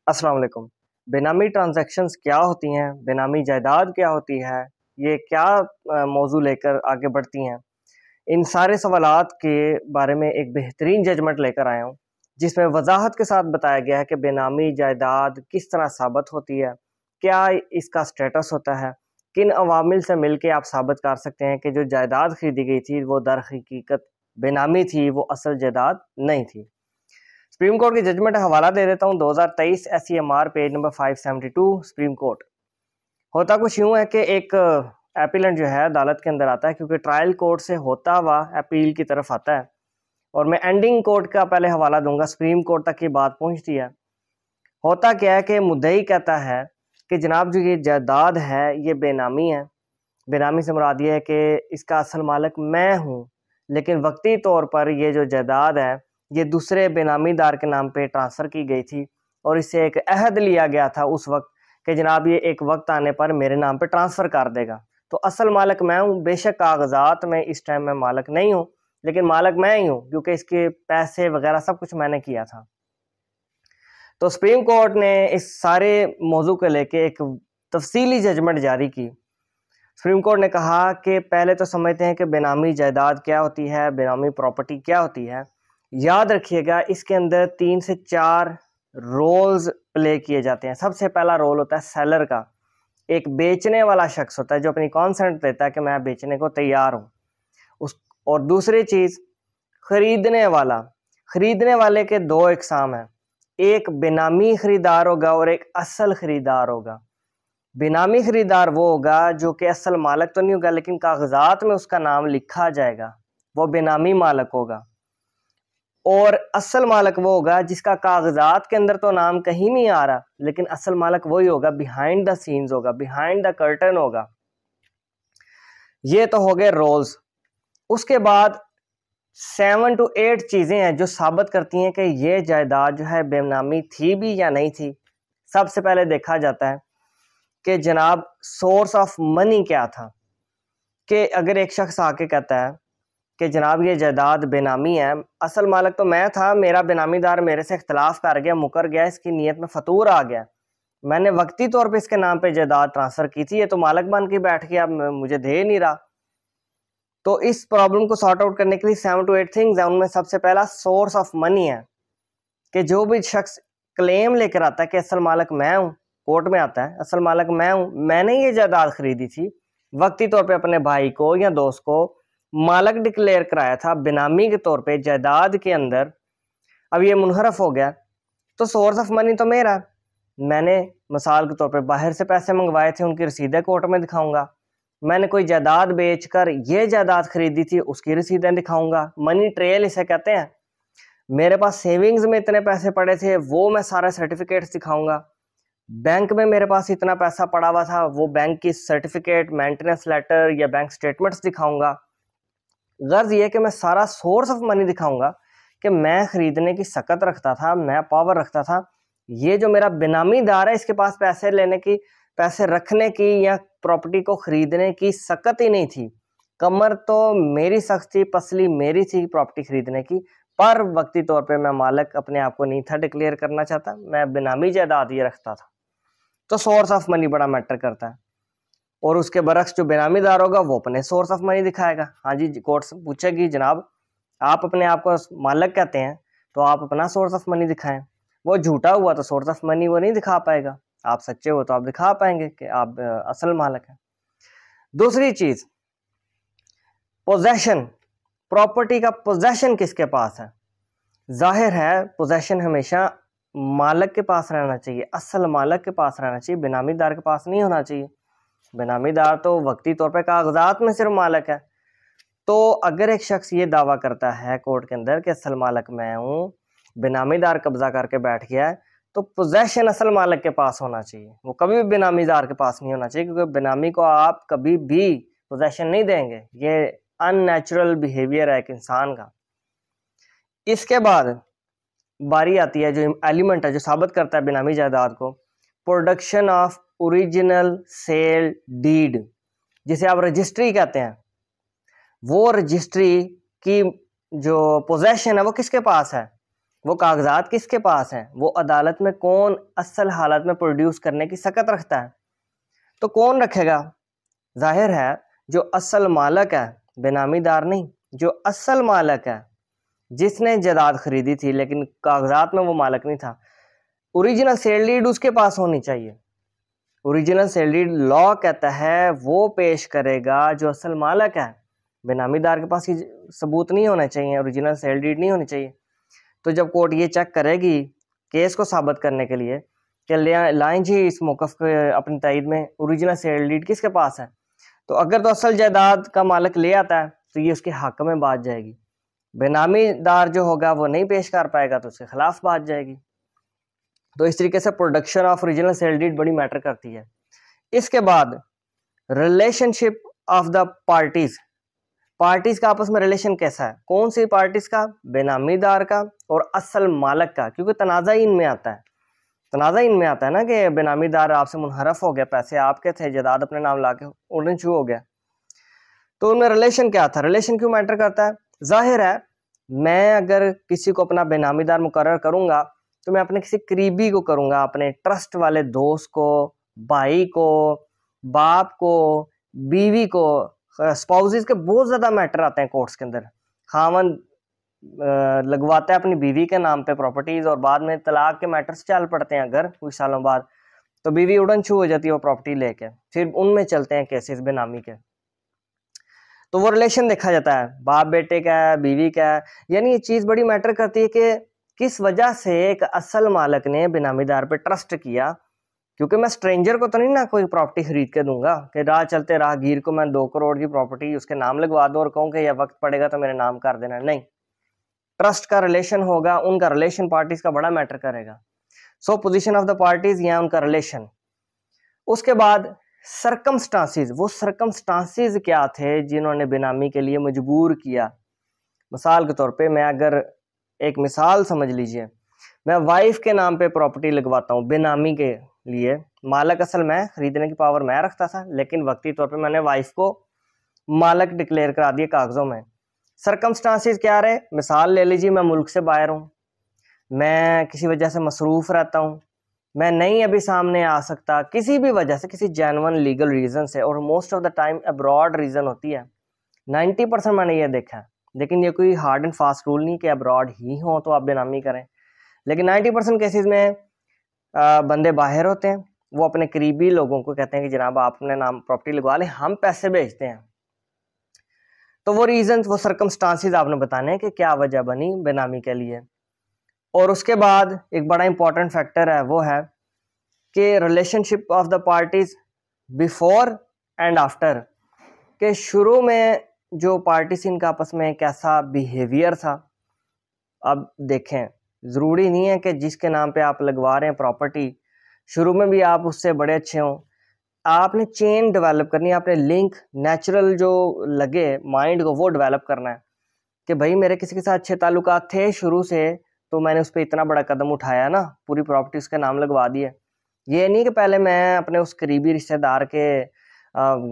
अस्सलाम वालेकुम। बेनामी ट्रांजैक्शंस क्या होती हैं, बेनामी जायदाद क्या होती है, ये क्या मौजू लेकर आगे बढ़ती हैं, इन सारे सवालात के बारे में एक बेहतरीन जजमेंट लेकर आया हूँ, जिसमें वजाहत के साथ बताया गया है कि बेनामी जायदाद किस तरह साबित होती है, क्या इसका स्टेटस होता है, किन अवामिल से मिलके आप साबित कर सकते हैं कि जो जायदाद खरीदी गई थी वो दर हकीकत बेनामी थी, वो असल जायदाद नहीं थी। सुप्रीम कोर्ट की जजमेंट का हवाला दे देता हूँ। 2023 SCMR page number 572 supreme court. होता कुछ यूँ है कि एक एपीलेंट जो है अदालत के अंदर आता है, क्योंकि ट्रायल कोर्ट से होता हुआ अपील की तरफ आता है, और मैं एंडिंग कोर्ट का पहले हवाला दूंगा। सुप्रीम कोर्ट तक ये बात पहुँचती है। होता क्या है कि मुद्दई कहता है कि जनाब जो ये जायदाद है ये बेनामी है। बेनामी से मुराद ये है कि इसका असल मालिक मैं हूँ, लेकिन वक्ती तौर पर ये जो जायदाद है ये दूसरे बेनामीदार के नाम पे ट्रांसफ़र की गई थी, और इससे एक अहद लिया गया था उस वक्त कि जनाब ये एक वक्त आने पर मेरे नाम पे ट्रांसफ़र कर देगा। तो असल मालिक मैं हूँ, बेशक कागजात में इस टाइम में मालिक नहीं हूँ, लेकिन मालिक मैं ही हूँ, क्योंकि इसके पैसे वगैरह सब कुछ मैंने किया था। तो सुप्रीम कोर्ट ने इस सारे मौजू को लेके एक तफसीली जजमेंट जारी की। सुप्रीम कोर्ट ने कहा कि पहले तो समझते हैं कि बेनामी जायदाद क्या होती है, बेनामी प्रॉपर्टी क्या होती है। याद रखिएगा, इसके अंदर 3 से 4 रोल्स प्ले किए जाते हैं। सबसे पहला रोल होता है सेलर का। एक बेचने वाला शख्स होता है जो अपनी कॉन्सेंट देता है कि मैं बेचने को तैयार हूँ उस। और दूसरी चीज़ खरीदने वाला। खरीदने वाले के 2 इकसाम हैं, एक बेनामी खरीदार होगा और एक असल खरीदार होगा। बेनामी खरीदार वो होगा जो कि असल मालिक तो नहीं होगा, लेकिन कागजात में उसका नाम लिखा जाएगा, वो बेनामी मालिक होगा। और असल मालिक वो होगा जिसका कागजात के अंदर तो नाम कहीं नहीं आ रहा, लेकिन असल मालिक वही होगा, बिहाइंड द सीन्स होगा, बिहाइंड द कर्टन होगा। ये तो हो गए रोल्स। उसके बाद 7 to 8 चीज़ें हैं जो साबित करती हैं कि ये जायदाद जो है बेनामी थी भी या नहीं थी। सबसे पहले देखा जाता है कि जनाब सोर्स ऑफ मनी क्या था। कि अगर एक शख्स आके कहता है कि जनाब ये जायदाद बेनामी है, असल मालिक तो मैं था, मेरा बेनामीदार मेरे से इख्तलाफ कर गया, मुकर गया, इसकी नीयत में फतूर आ गया, मैंने वक्ती तौर पे इसके नाम पे जायदाद ट्रांसफ़र की थी, ये तो मालिक बन के बैठ गया, मुझे दे नहीं रहा। तो इस प्रॉब्लम को सॉर्ट आउट करने के लिए 7 to 8 थिंग्स हैं। उनमें सबसे पहला सोर्स ऑफ मनी है कि जो भी शख्स क्लेम लेकर आता है कि असल मालिक मैं हूँ, कोर्ट में आता है असल मालिक मैं हूँ, मैंने ये जायदाद खरीदी थी, वक्ती तौर पे अपने भाई को या दोस्त को मालिक डिक्लेयर कराया था बेनामी के तौर पे जायदाद के अंदर, अब ये मुनहरफ हो गया, तो सोर्स ऑफ मनी तो मेरा। मैंने मिसाल के तौर पे बाहर से पैसे मंगवाए थे, उनकी रसीदें कोर्ट में दिखाऊंगा। मैंने कोई जायदाद बेचकर ये जायदाद खरीदी थी, उसकी रसीदें दिखाऊंगा। मनी ट्रेल इसे कहते हैं। मेरे पास सेविंग्स में इतने पैसे पड़े थे, वो मैं सारे सर्टिफिकेट्स दिखाऊंगा। बैंक में मेरे पास इतना पैसा पड़ा हुआ था, वो बैंक की सर्टिफिकेट, मेंटेनेंस लेटर या बैंक स्टेटमेंट्स दिखाऊंगा। गर्ज ये कि मैं सारा सोर्स ऑफ मनी दिखाऊंगा कि मैं खरीदने की सकत रखता था, मैं पावर रखता था। ये जो मेरा बेनामीदार है, इसके पास पैसे लेने की, पैसे रखने की या प्रॉपर्टी को खरीदने की सकत ही नहीं थी। कमर तो मेरी सख्त थी, पसली मेरी थी प्रॉपर्टी खरीदने की, पर वक्ती तौर पे मैं मालिक अपने आप को नहीं था डिक्लेयर करना चाहता, मैं बेनामी जायदाद ये रखता था। तो सोर्स ऑफ मनी बड़ा मैटर करता है। और उसके बरक्स जो बेनामीदार होगा वो अपने सोर्स ऑफ मनी दिखाएगा। हाँ जी, कोर्ट से पूछेगी जनाब आप अपने आप को मालिक कहते हैं तो आप अपना सोर्स ऑफ मनी दिखाएं। वो झूठा हुआ तो सोर्स ऑफ मनी वो नहीं दिखा पाएगा। आप सच्चे हो तो आप दिखा पाएंगे कि आप असल मालिक हैं। दूसरी चीज, पोजेशन। प्रॉपर्टी का पोजेशन किसके पास है? जाहिर है पोजेशन हमेशा मालिक के पास रहना चाहिए, असल मालिक के पास रहना चाहिए, बेनामीदार के पास नहीं होना चाहिए। बेनामीदार तो वक्ती तौर पे कागजात में सिर्फ मालिक है। तो अगर एक शख्स ये दावा करता है कोर्ट के अंदर कि असल मालिक मैं हूँ, बेनामीदार कब्जा करके बैठ गया है, तो पोजेशन असल मालिक के पास होना चाहिए, वो कभी भी बेनामीदार के पास नहीं होना चाहिए, क्योंकि बेनामी को आप कभी भी पोजेशन नहीं देंगे। ये अननेचुरल बिहेवियर है एक इंसान का। इसके बाद बारी आती है जो एलिमेंट है जो साबित करता है बेनामी जायदाद को, production of original sale deed, जिसे आप रजिस्ट्री कहते हैं। वो रजिस्ट्री की जो पोजेशन है वो किसके पास है? वो कागजात किसके पास हैं, वो अदालत में कौन असल हालत में प्रोड्यूस करने की सकत रखता है, तो कौन रखेगा? जाहिर है जो असल मालक है, बेनामीदार नहीं, जो असल मालक है, जिसने जायदाद खरीदी थी लेकिन कागजात में वो मालक नहीं था, ओरिजिनल सेल डीड उसके पास होनी चाहिए। ओरिजिनल सेल डीड लॉ कहता है वो पेश करेगा जो असल मालक है, बेनामीदार के पास ये सबूत नहीं होना चाहिए, ओरिजिनल सेल डीड नहीं होनी चाहिए। तो जब कोर्ट ये चेक करेगी केस को साबित करने के लिए कि लाइन जी इस मौकफ के अपनी तायद में ओरिजिनल सेल डीड किसके पास है, तो अगर तो असल जायदाद का मालिक ले आता है तो ये उसके हक में बात जाएगी, बेनामीदार जो होगा वो नहीं पेश कर पाएगा तो उसके खिलाफ बात जाएगी। तो इस तरीके से production of original sale deed बड़ी मैटर करती है। इसके बाद relationship of the parties, parties का आपस में रिलेशन कैसा है, कौन सी पार्टीज का, बेनामीदार का और असल मालक का, क्योंकि तनाज़ा इनमें आता है, तनाज़ा इनमें आता है ना कि बेनामीदार आपसे मुनहरफ हो गया, पैसे आपके थे, जायदाद अपने नाम लाके उड़न शुरू हो गया, तो उनमें रिलेशन क्या था, रिलेशन क्यों मैटर करता है? जाहिर है मैं अगर किसी को अपना बेनामीदार मुकर्रर करूंगा तो मैं अपने किसी करीबी को करूंगा, अपने ट्रस्ट वाले दोस्त को, भाई को, बाप को, बीवी को, स्पाउसेस के बहुत ज़्यादा मैटर आते हैं कोर्ट्स के अंदर। खावन लगवाता है अपनी बीवी के नाम पे प्रॉपर्टीज और बाद में तलाक के मैटर्स चल पड़ते हैं अगर कुछ सालों बाद, तो बीवी उड़न छू हो जाती है वो प्रॉपर्टी लेके, फिर उनमें चलते हैं केसेस बेनामी के। तो वो रिलेशन देखा जाता है, बाप बेटे का है, बीवी का है, यानी ये चीज़ बड़ी मैटर करती है कि किस वजह से एक असल मालक ने बेनामीदार पे ट्रस्ट किया, क्योंकि मैं स्ट्रेंजर को तो नहीं ना कोई प्रॉपर्टी खरीद के दूंगा कि राह चलते राहगीर को मैं 2 करोड़ की प्रॉपर्टी उसके नाम लगवा दूं और कहूँ कि यह वक्त पड़ेगा तो मेरे नाम कर देना, नहीं, ट्रस्ट का रिलेशन होगा, उनका रिलेशन पार्टीज का बड़ा मैटर करेगा। सो पोजीशन ऑफ द पार्टीज या उनका रिलेशन। उसके बाद सरकमस्टांसिस, वो सरकमस्टांसिस क्या थे जिन्होंने बेनामी के लिए मजबूर किया। मिसाल के तौर पे मैं अगर एक मिसाल समझ लीजिए, मैं वाइफ के नाम पे प्रॉपर्टी लगवाता हूँ बेनामी के लिए, मालक असल मैं, खरीदने की पावर मैं रखता था, लेकिन वक्ती तौर पे मैंने वाइफ को मालक डिक्लेयर करा दिया कागजों में। सरकमस्टांसिस क्या रहे, मिसाल ले लीजिए मैं मुल्क से बाहर हूँ, मैं किसी वजह से मसरूफ़ रहता हूँ, मैं नहीं अभी सामने आ सकता किसी भी वजह से, किसी जेन्युइन लीगल रीज़न से, और most of the time abroad reason होती है, 90% मैंने ये देखा है, लेकिन ये कोई हार्ड एंड फास्ट रूल नहीं कि अब्रॉड ही हो तो आप बेनामी करें, लेकिन 90% केसेस में बंदे बाहर होते हैं, वो अपने करीबी लोगों को कहते हैं कि जनाब आप अपने नाम प्रॉपर्टी लगवा लें, हम पैसे भेजते हैं। तो वो रीजन, वो सरकमस्टांसिस आपने बताने हैं कि क्या वजह बनी बेनामी के लिए। और उसके बाद एक बड़ा इंपॉर्टेंट फैक्टर है, वो है कि relationship of the parties before and after, के शुरू में जो पार्टीज इनका आपस में कैसा बिहेवियर था। अब देखें, ज़रूरी नहीं है कि जिसके नाम पे आप लगवा रहे हैं प्रॉपर्टी शुरू में भी आप उससे बड़े अच्छे हों, आपने चेन डेवलप करनी है, आपने लिंक नेचुरल जो लगे माइंड को वो डेवलप करना है कि भाई मेरे किसी के साथ अच्छे ताल्लुकात थे शुरू से, तो मैंने उस पर इतना बड़ा कदम उठाया ना, पूरी प्रॉपर्टी उसके नाम लगवा दी है। ये नहीं कि पहले मैं अपने उस करीबी रिश्तेदार के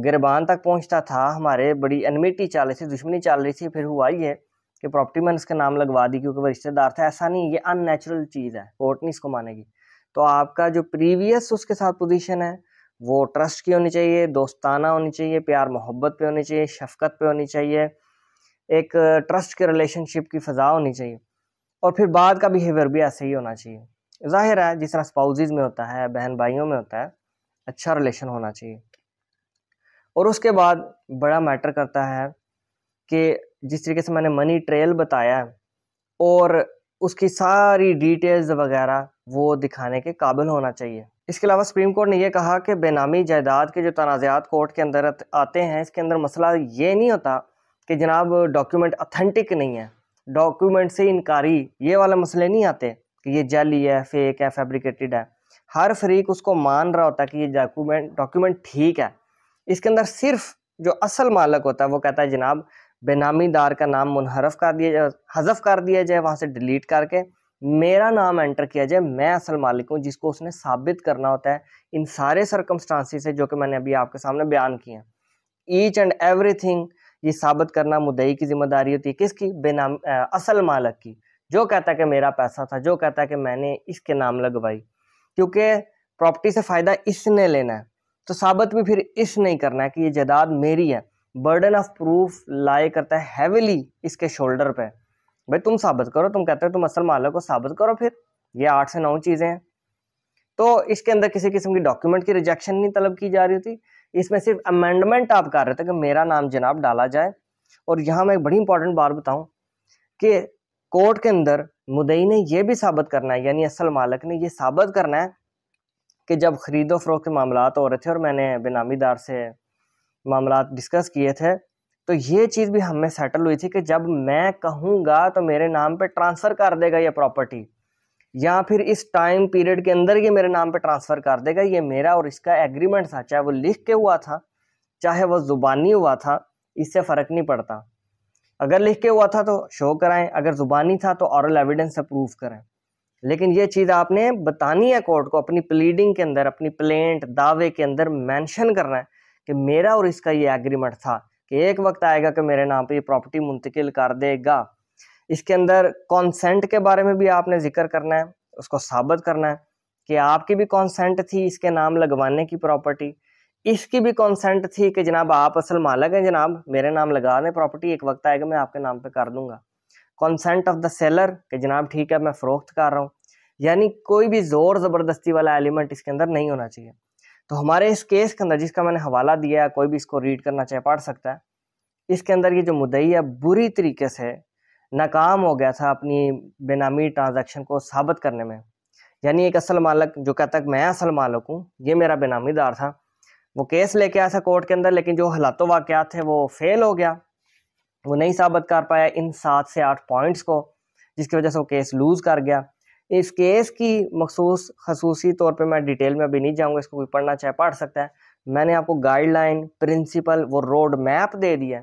गिरबान तक पहुंचता था, हमारे बड़ी एनमिटी चल रही थी, दुश्मनी चल रही थी, फिर हुआ ये कि प्रॉपर्टी मैंने उसके नाम लगवा दी क्योंकि वो रिश्तेदार था। ऐसा नहीं, ये अननेचुरल चीज़ है, कोर्ट नहीं इसको मानेगी। तो आपका जो प्रीवियस उसके साथ पोजीशन है वो ट्रस्ट की होनी चाहिए, दोस्ताना होनी चाहिए, प्यार मोहब्बत पे होनी चाहिए, शफकत पे होनी चाहिए, एक ट्रस्ट के रिलेशनशिप की फ़ज़ा होनी चाहिए, और फिर बाद का बिहेवियर भी ऐसे ही होना चाहिए। जाहिर है जिस तरह स्पाउसेस में होता है, बहन भाइयों में होता है, अच्छा रिलेशन होना चाहिए। और उसके बाद बड़ा मैटर करता है कि जिस तरीके से मैंने मनी ट्रेल बताया और उसकी सारी डिटेल्स वगैरह वो दिखाने के काबिल होना चाहिए। इसके अलावा सुप्रीम कोर्ट ने यह कहा कि बेनामी जायदाद के जो तनाज़ात कोर्ट के अंदर आते हैं, इसके अंदर मसला ये नहीं होता कि जनाब डॉक्यूमेंट ऑथेंटिक नहीं है, डॉक्यूमेंट से इनकारी, ये वाले मसले नहीं आते कि ये जाली है, फेक है, फैब्रिकेटेड है। हर फरीक उसको मान रहा होता है कि ये डॉक्यूमेंट ठीक है। इसके अंदर सिर्फ जो असल मालक होता है वो कहता है जनाब बेनामीदार का नाम मुनहरफ कर दिया जाए, हज़फ कर दिया जाए, वहाँ से डिलीट करके मेरा नाम एंटर किया जाए, मैं असल मालिक हूँ, जिसको उसने साबित करना होता है इन सारे सरकमस्टांसिस से जो कि मैंने अभी आपके सामने बयान किए हैं। ईच एंड एवरीथिंग ये साबित करना मुद्दई की जिम्मेदारी होती है, किसकी? असल मालक की, जो कहता है कि मेरा पैसा था, जो कहता है कि मैंने इसके नाम लगवाई, क्योंकि प्रॉपर्टी से फ़ायदा इसने लेना है, तो साबित भी फिर इस नहीं करना है कि ये जायदाद मेरी है। बर्डन ऑफ प्रूफ लाए करता है हैविली इसके शोल्डर पे। भाई तुम साबित करो, तुम कहते हो तुम असल मालिक को, साबित करो फिर। ये 8 से 9 चीज़ें हैं। तो इसके अंदर किसी किस्म की डॉक्यूमेंट की रिजेक्शन नहीं तलब की जा रही होती, इसमें सिर्फ अमेंडमेंट आप कर रहे थे कि मेरा नाम जनाब डाला जाए। और यहाँ मैं एक बड़ी इंपॉर्टेंट बात बताऊं कि कोर्ट के अंदर मुद्दई ने यह भी साबित करना है, यानी असल मालिक ने यह साबित करना है कि जब खरीदो फरोख्त के मामलात हो रहे थे और मैंने बेनामीदार से मामलात डिस्कस किए थे, तो ये चीज़ भी हमें सेटल हुई थी कि जब मैं कहूँगा तो मेरे नाम पे ट्रांसफ़र कर देगा ये प्रॉपर्टी, या फिर इस टाइम पीरियड के अंदर ये मेरे नाम पे ट्रांसफ़र कर देगा। ये मेरा और इसका एग्रीमेंट था, चाहे वो लिख के हुआ था चाहे वो ज़ुबानी हुआ था, इससे फ़र्क नहीं पड़ता। अगर लिख के हुआ था तो शो कराएं, अगर ज़ुबानी था तो ऑरल एविडेंस से प्रूफ करें। लेकिन ये चीज़ आपने बतानी है कोर्ट को, अपनी प्लीडिंग के अंदर, अपनी प्लेंट दावे के अंदर मेंशन करना है कि मेरा और इसका ये एग्रीमेंट था कि एक वक्त आएगा कि मेरे नाम पे ये प्रॉपर्टी मुंतकिल कर देगा। इसके अंदर कॉन्सेंट के बारे में भी आपने जिक्र करना है, उसको साबित करना है कि आपकी भी कॉन्सेंट थी इसके नाम लगवाने की प्रॉपर्टी, इसकी भी कॉन्सेंट थी कि जनाब आप असल मालिक हैं, जनाब मेरे नाम लगा दें प्रॉपर्टी, एक वक्त आएगा मैं आपके नाम पे कर दूंगा। कॉन्सेंट ऑफ द सेलर कि जनाब ठीक है मैं फ़रोख्त कर रहा हूँ, यानी कोई भी ज़ोर ज़बरदस्ती वाला एलिमेंट इसके अंदर नहीं होना चाहिए। तो हमारे इस केस के अंदर, जिसका मैंने हवाला दिया है, कोई भी इसको रीड करना चाहे पढ़ सकता है, इसके अंदर ये जो मुद्दई है बुरी तरीके से नाकाम हो गया था अपनी बेनामी ट्रांजैक्शन को साबित करने में। यानी एक असल मालिक जो कहता है मैं असल मालिक हूँ, ये मेरा बेनामीदार था, वो केस लेके आया था कोर्ट के अंदर, लेकिन जो हालात वाक़यात थे वो फेल हो गया, वो नहीं साबित कर पाया इन 7 से 8 पॉइंट्स को, जिसकी वजह से वो केस लूज़ कर गया। इस केस की मखसूस खसूसी तौर पे मैं डिटेल में अभी नहीं जाऊँगा, इसको कोई पढ़ना चाहे पढ़ सकता है। मैंने आपको गाइडलाइन, प्रिंसिपल, वो रोड मैप दे दिया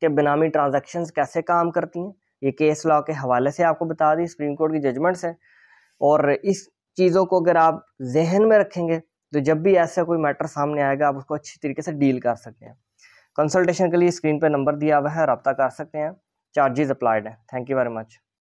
कि बेनामी ट्रांजैक्शंस कैसे काम करती हैं। ये केस लॉ के हवाले से आपको बता दी, सुप्रीम कोर्ट की जजमेंट से। और इस चीज़ों को अगर आप जहन में रखेंगे तो जब भी ऐसा कोई मैटर सामने आएगा आप उसको अच्छी तरीके से डील कर सकते हैं। कंसल्टेशन के लिए स्क्रीन पे नंबर दिया हुआ है, रब्ता कर सकते हैं। चार्जेस अप्लाइड है। Thank you very much.